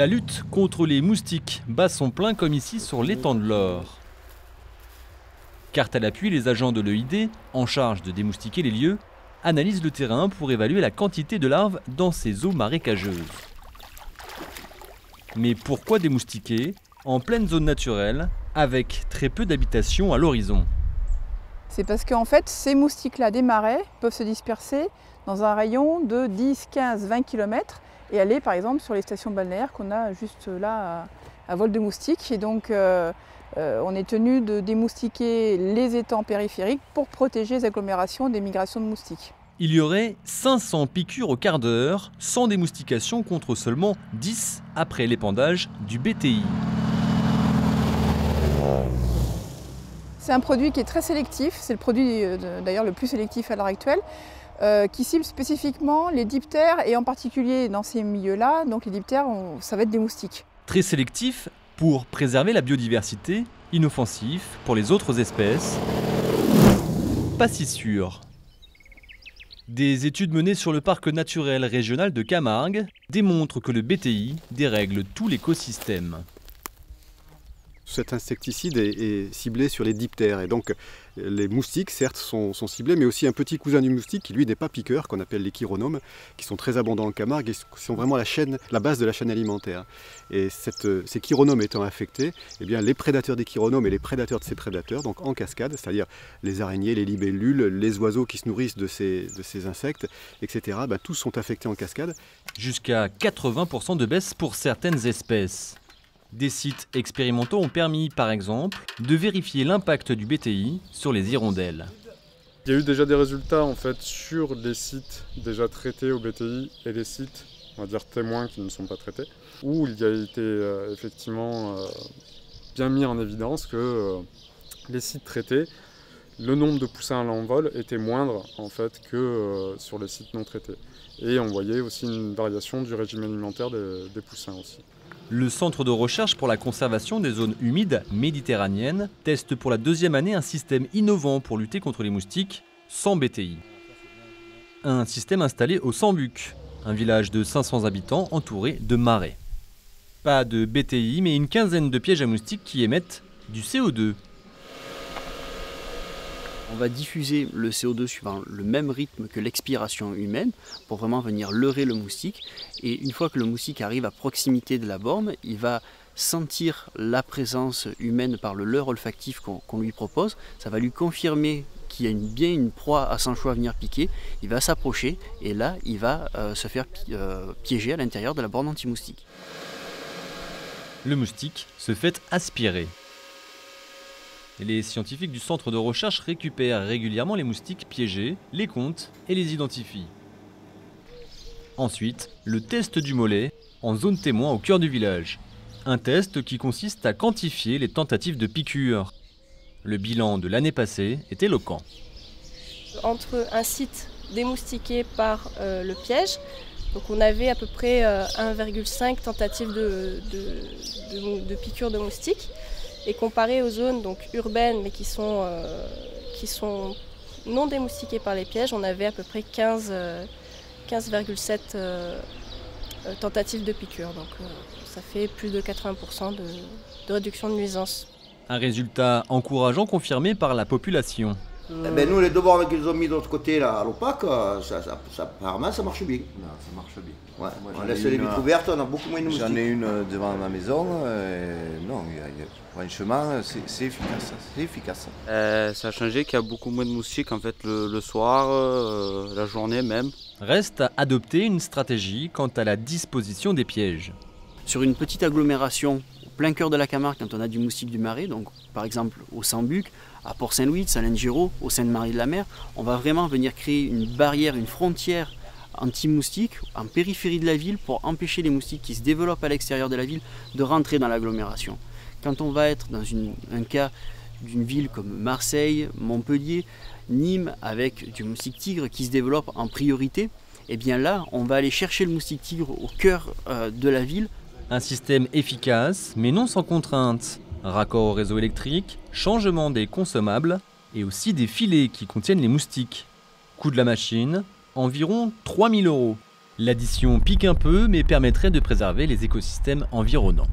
La lutte contre les moustiques bat son plein comme ici sur l'étang de l'Or. Carte à l'appui, les agents de l'EID, en charge de démoustiquer les lieux, analysent le terrain pour évaluer la quantité de larves dans ces eaux marécageuses. Mais pourquoi démoustiquer en pleine zone naturelle, avec très peu d'habitations à l'horizon? C'est parce qu'en fait, ces moustiques-là des marais peuvent se disperser dans un rayon de 10, 15, 20 km et aller par exemple sur les stations balnéaires qu'on a juste là à vol de moustiques. Et donc on est tenu de démoustiquer les étangs périphériques pour protéger les agglomérations des migrations de moustiques. Il y aurait 500 piqûres au quart d'heure, sans démoustication contre seulement 10 après l'épandage du BTI. C'est un produit qui est très sélectif, c'est le produit d'ailleurs le plus sélectif à l'heure actuelle, qui cible spécifiquement les diptères et en particulier dans ces milieux-là, donc les diptères, ça va être des moustiques. Très sélectif pour préserver la biodiversité, inoffensif pour les autres espèces, pas si sûr. Des études menées sur le parc naturel régional de Camargue démontrent que le BTI dérègle tout l'écosystème. Cet insecticide est ciblé sur les diptères et donc les moustiques certes sont ciblés, mais aussi un petit cousin du moustique qui lui n'est pas piqueur, qu'on appelle les chironomes, qui sont très abondants en Camargue et sont vraiment la base de la chaîne alimentaire. Et ces chironomes étant affectés, eh bien, les prédateurs des chironomes et les prédateurs de ces prédateurs, donc en cascade, c'est-à-dire les araignées, les libellules, les oiseaux qui se nourrissent de ces insectes, etc., ben, tous sont affectés en cascade. Jusqu'à 80% de baisse pour certaines espèces. Des sites expérimentaux ont permis, par exemple, de vérifier l'impact du BTI sur les hirondelles. Il y a eu déjà des résultats en fait sur les sites déjà traités au BTI et les sites, on va dire témoins qui ne sont pas traités, où il y a été effectivement bien mis en évidence que les sites traités, le nombre de poussins à l'envol était moindre en fait que sur les sites non traités. Et on voyait aussi une variation du régime alimentaire des poussins aussi. Le Centre de recherche pour la conservation des zones humides méditerranéennes teste pour la 2e année un système innovant pour lutter contre les moustiques sans BTI. Un système installé au Sambuc, un village de 500 habitants entouré de marais. Pas de BTI, mais une quinzaine de pièges à moustiques qui émettent du CO2. On va diffuser le CO2 suivant le même rythme que l'expiration humaine pour vraiment venir leurrer le moustique. Et une fois que le moustique arrive à proximité de la borne, il va sentir la présence humaine par le leurre olfactif qu'on lui propose. Ça va lui confirmer qu'il y a bien une proie à son choix à venir piquer. Il va s'approcher et là, il va se faire piéger à l'intérieur de la borne anti-moustique. Le moustique se fait aspirer. Les scientifiques du centre de recherche récupèrent régulièrement les moustiques piégés, les comptent et les identifient. Ensuite, le test du mollet en zone témoin au cœur du village. Un test qui consiste à quantifier les tentatives de piqûres. Le bilan de l'année passée est éloquent. Entre un site démoustiqué par le piège, donc on avait à peu près 1,5 tentatives de piqûres de moustiques. Et comparé aux zones donc, urbaines mais qui sont non démoustiquées par les pièges, on avait à peu près 15,7 tentatives de piqûres. Donc ça fait plus de 80% de réduction de nuisance. Un résultat encourageant confirmé par la population. Nous, les deux bornes qu'ils ont mis de l'autre côté là, à l'opaque, apparemment ça marche bien. Non, ça marche bien. Ouais. On laisse les vitres ouvertes, on a beaucoup moins de moustiques. J'en ai une devant ma maison, non, franchement c'est efficace. Ça a changé qu'il y a beaucoup moins de moustiques en fait le soir, la journée même. Reste à adopter une stratégie quant à la disposition des pièges. Sur une petite agglomération, au plein cœur de la Camargue, quand on a du moustique du marais, donc par exemple au Sambuc, à Port-Saint-Louis, Salins-de-Giraud, au Sainte-Marie-de-la-Mer, on va vraiment venir créer une barrière, une frontière anti-moustiques en périphérie de la ville pour empêcher les moustiques qui se développent à l'extérieur de la ville de rentrer dans l'agglomération. Quand on va être dans un cas d'une ville comme Marseille, Montpellier, Nîmes, avec du moustique tigre qui se développe en priorité, et bien là, on va aller chercher le moustique tigre au cœur de la ville. Un système efficace, mais non sans contraintes. Raccord au réseau électrique, changement des consommables et aussi des filets qui contiennent les moustiques. Coût de la machine, environ 3 000 €. L'addition pique un peu mais permettrait de préserver les écosystèmes environnants.